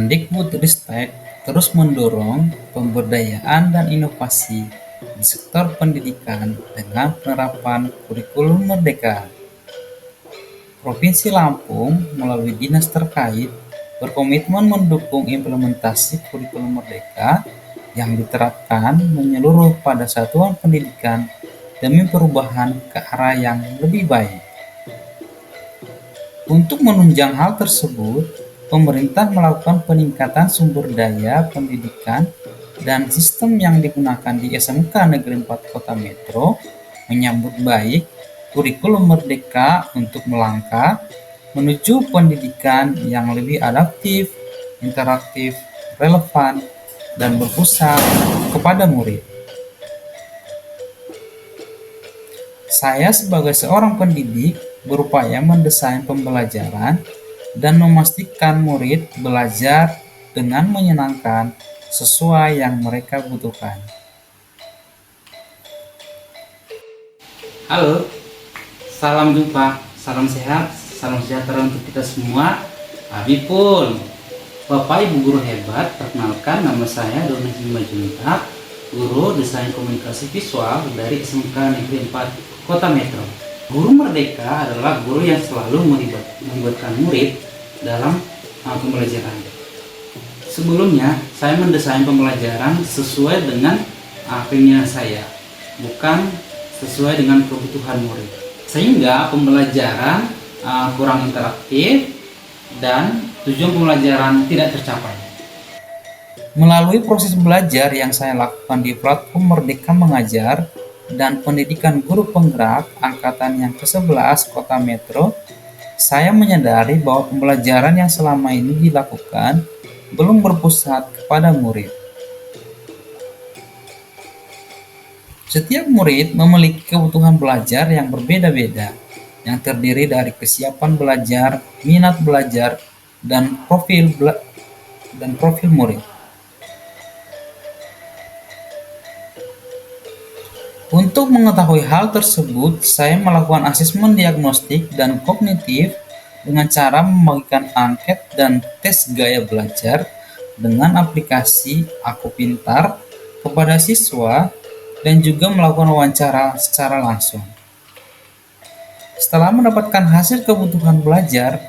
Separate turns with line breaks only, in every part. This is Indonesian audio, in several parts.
Kemendikbudristek terus mendorong pemberdayaan dan inovasi di sektor pendidikan dengan penerapan kurikulum merdeka. Provinsi Lampung melalui dinas terkait berkomitmen mendukung implementasi kurikulum merdeka yang diterapkan menyeluruh pada satuan pendidikan demi perubahan ke arah yang lebih baik. Untuk menunjang hal tersebut, pemerintah melakukan peningkatan sumber daya pendidikan dan sistem yang digunakan di SMK Negeri 4 Kota Metro menyambut baik kurikulum merdeka untuk melangkah menuju pendidikan yang lebih adaptif, interaktif, relevan, dan berpusat kepada murid. Saya sebagai seorang pendidik berupaya mendesain pembelajaran dan memastikan murid belajar dengan menyenangkan sesuai yang mereka butuhkan.
Halo, salam jumpa, salam sehat, salam sejahtera untuk kita semua. Habibul, Bapak Ibu guru hebat, perkenalkan nama saya Doni Himajunita, guru desain komunikasi visual dari SMK Negeri 4 Kota Metro. Guru merdeka adalah guru yang selalu melibatkan murid dalam pembelajaran. Sebelumnya, saya mendesain pembelajaran sesuai dengan keinginan saya, bukan sesuai dengan kebutuhan murid. Sehingga pembelajaran kurang interaktif dan tujuan pembelajaran tidak tercapai.
Melalui proses belajar yang saya lakukan di platform Merdeka Mengajar dan pendidikan guru penggerak angkatan yang ke-11 Kota Metro, saya menyadari bahwa pembelajaran yang selama ini dilakukan belum berpusat kepada murid. Setiap murid memiliki kebutuhan belajar yang berbeda-beda, yang terdiri dari kesiapan belajar, minat belajar, dan profil murid. Untuk mengetahui hal tersebut, saya melakukan asesmen diagnostik dan kognitif dengan cara membagikan angket dan tes gaya belajar dengan aplikasi Aku Pintar kepada siswa dan juga melakukan wawancara secara langsung. Setelah mendapatkan hasil kebutuhan belajar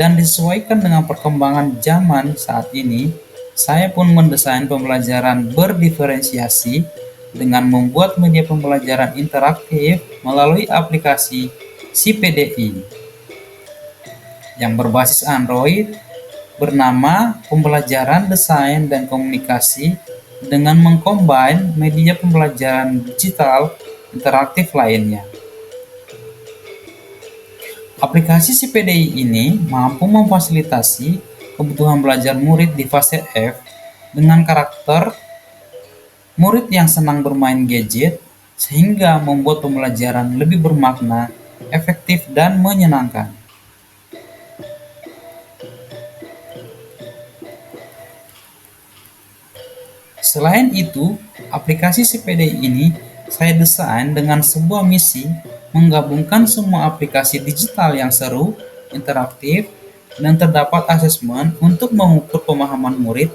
dan disesuaikan dengan perkembangan zaman saat ini, saya pun mendesain pembelajaran berdiferensiasi dengan membuat media pembelajaran interaktif melalui aplikasi CPDI yang berbasis Android bernama Pembelajaran Desain dan Komunikasi dengan mengcombine media pembelajaran digital interaktif lainnya. Aplikasi CPDI ini mampu memfasilitasi kebutuhan belajar murid di fase F dengan karakter murid yang senang bermain gadget, sehingga membuat pembelajaran lebih bermakna, efektif, dan menyenangkan. Selain itu, aplikasi CPDI ini saya desain dengan sebuah misi menggabungkan semua aplikasi digital yang seru, interaktif, dan terdapat asesmen untuk mengukur pemahaman murid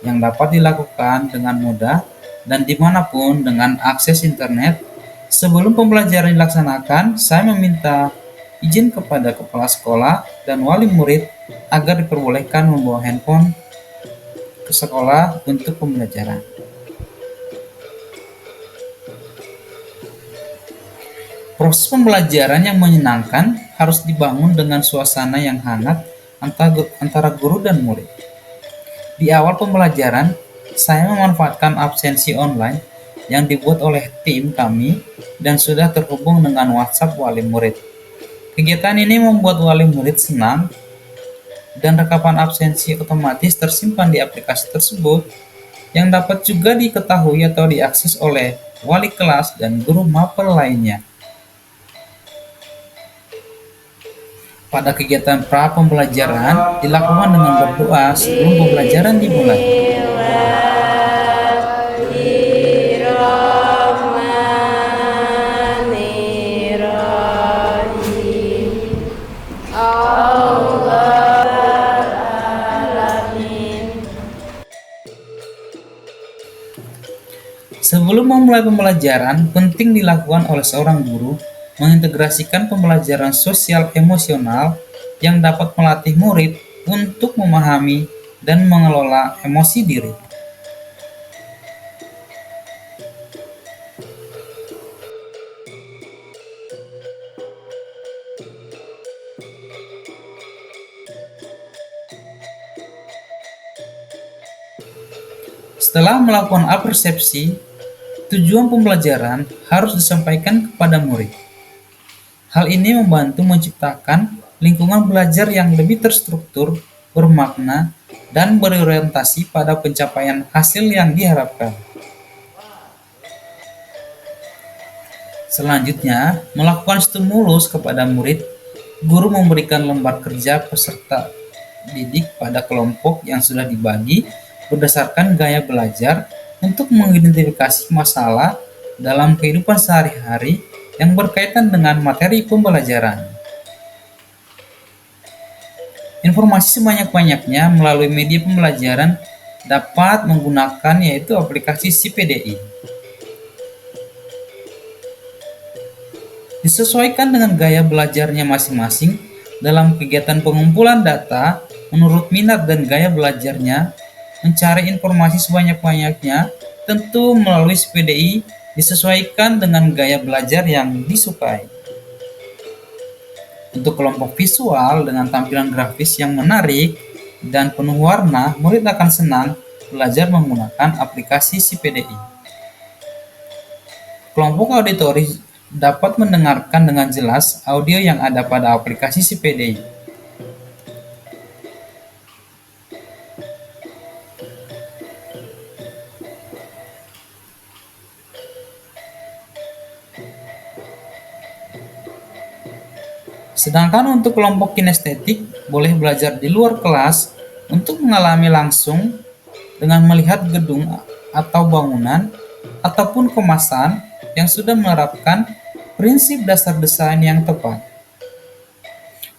yang dapat dilakukan dengan mudah dan dimanapun dengan akses internet. Sebelum pembelajaran dilaksanakan, saya meminta izin kepada kepala sekolah dan wali murid agar diperbolehkan membawa handphone ke sekolah untuk pembelajaran. Proses pembelajaran yang menyenangkan harus dibangun dengan suasana yang hangat antara guru dan murid. Di awal pembelajaran, saya memanfaatkan absensi online yang dibuat oleh tim kami dan sudah terhubung dengan WhatsApp wali murid. Kegiatan ini membuat wali murid senang dan rekapan absensi otomatis tersimpan di aplikasi tersebut yang dapat juga diketahui atau diakses oleh wali kelas dan guru mapel lainnya. Pada kegiatan pra pembelajaran dilakukan dengan berdoa sebelum pembelajaran dimulai. Sebelum memulai pembelajaran, penting dilakukan oleh seorang guru mengintegrasikan pembelajaran sosial emosional yang dapat melatih murid untuk memahami dan mengelola emosi diri. Setelah melakukan apersepsi, tujuan pembelajaran harus disampaikan kepada murid. Hal ini membantu menciptakan lingkungan belajar yang lebih terstruktur, bermakna, dan berorientasi pada pencapaian hasil yang diharapkan. Selanjutnya, melakukan stimulus kepada murid, guru memberikan lembar kerja peserta didik pada kelompok yang sudah dibagi berdasarkan gaya belajar untuk mengidentifikasi masalah dalam kehidupan sehari-hari yang berkaitan dengan materi pembelajaran. Informasi sebanyak-banyaknya melalui media pembelajaran dapat menggunakan yaitu aplikasi CPDI. Disesuaikan dengan gaya belajarnya masing-masing dalam kegiatan pengumpulan data menurut minat dan gaya belajarnya, mencari informasi sebanyak-banyaknya tentu melalui CPDI disesuaikan dengan gaya belajar yang disukai. Untuk kelompok visual dengan tampilan grafis yang menarik dan penuh warna, murid akan senang belajar menggunakan aplikasi CPDI. Kelompok auditori dapat mendengarkan dengan jelas audio yang ada pada aplikasi CPDI. Sedangkan untuk kelompok kinestetik boleh belajar di luar kelas untuk mengalami langsung dengan melihat gedung atau bangunan ataupun kemasan yang sudah menerapkan prinsip dasar desain yang tepat.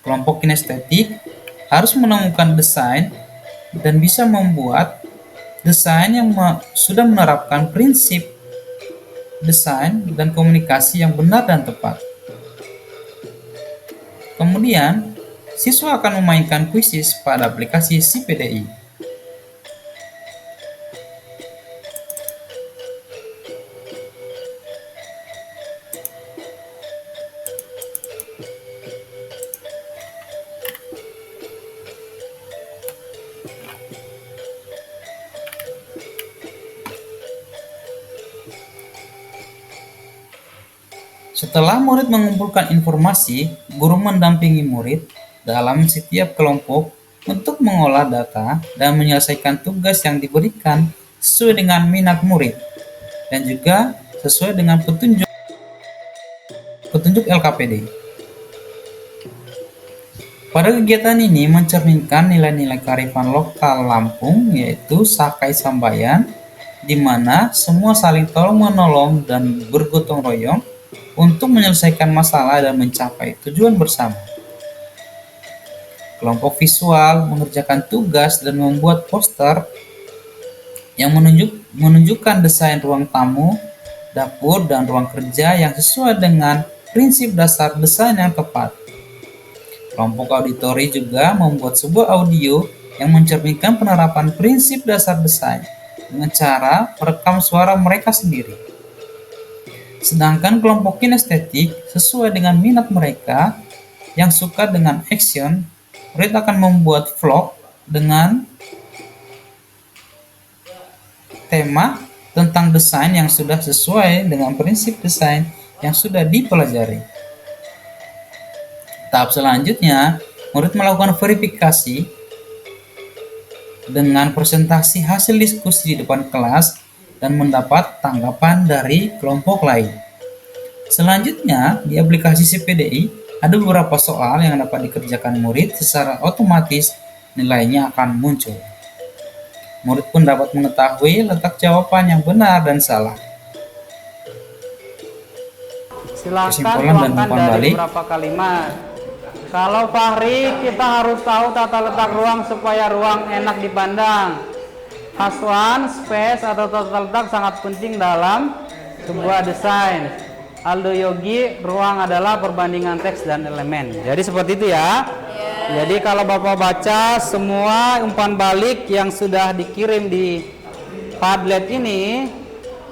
Kelompok kinestetik harus menemukan desain dan bisa membuat desain yang sudah menerapkan prinsip desain dan komunikasi yang benar dan tepat. Kemudian, siswa akan memainkan kuisis pada aplikasi CPDI. Setelah murid mengumpulkan informasi, guru mendampingi murid dalam setiap kelompok untuk mengolah data dan menyelesaikan tugas yang diberikan sesuai dengan minat murid dan juga sesuai dengan petunjuk LKPD. Pada kegiatan ini mencerminkan nilai-nilai kearifan lokal Lampung yaitu Sakai Sambayan, di mana semua saling tolong-menolong dan bergotong royong untuk menyelesaikan masalah dan mencapai tujuan bersama. Kelompok visual mengerjakan tugas dan membuat poster yang menunjukkan desain ruang tamu, dapur, dan ruang kerja yang sesuai dengan prinsip dasar desain yang tepat. Kelompok auditori juga membuat sebuah audio yang mencerminkan penerapan prinsip dasar desain dengan cara merekam suara mereka sendiri. Sedangkan kelompok kinestetik sesuai dengan minat mereka yang suka dengan action, murid akan membuat vlog dengan tema tentang desain yang sudah sesuai dengan prinsip desain yang sudah dipelajari. Tahap selanjutnya, murid melakukan verifikasi dengan presentasi hasil diskusi di depan kelas dan mendapat tanggapan dari kelompok lain. Selanjutnya, di aplikasi CPDI ada beberapa soal yang dapat dikerjakan murid secara otomatis nilainya akan muncul. Murid pun dapat mengetahui letak jawaban yang benar dan salah.
Silakan
Kesimpulan dan
tuangkan
umpan
dari
balik.
beberapa kalimat. Kalau Fahri, kita harus tahu tata letak ruang supaya ruang enak dipandang. Hasuan, space atau total letak sangat penting dalam sebuah desain. Aldo Yogi, ruang adalah perbandingan teks dan elemen. Jadi seperti itu ya. Jadi kalau Bapak baca semua umpan balik yang sudah dikirim di Padlet ini,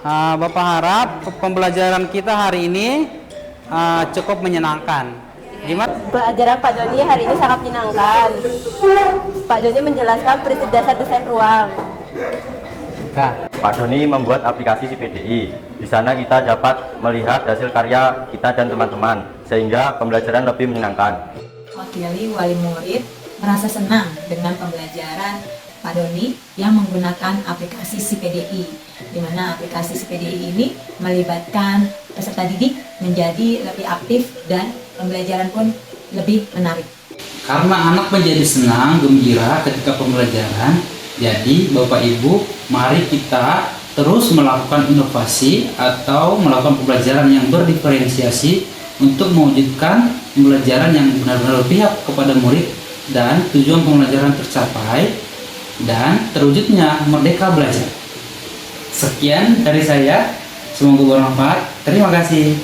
Bapak harap pembelajaran kita hari ini cukup menyenangkan. Gimana?
Pelajaran Pak Doni hari ini sangat menyenangkan. Pak Doni menjelaskan prinsip dasar desain ruang.
Nah,
Pak Doni membuat aplikasi CPDI. Di sana kita dapat melihat hasil karya kita dan teman-teman, sehingga pembelajaran lebih menyenangkan.
Mewakili wali murid merasa senang dengan pembelajaran Pak Doni yang menggunakan aplikasi CPDI, di mana aplikasi CPDI ini melibatkan peserta didik menjadi lebih aktif dan pembelajaran pun lebih menarik.
Karena anak menjadi senang, gembira ketika pembelajaran, jadi Bapak Ibu, mari kita terus melakukan inovasi atau melakukan pembelajaran yang berdiferensiasi untuk mewujudkan pembelajaran yang benar-benar berpihak kepada murid dan tujuan pembelajaran tercapai dan terwujudnya merdeka belajar. Sekian dari saya, semoga bermanfaat. Terima kasih.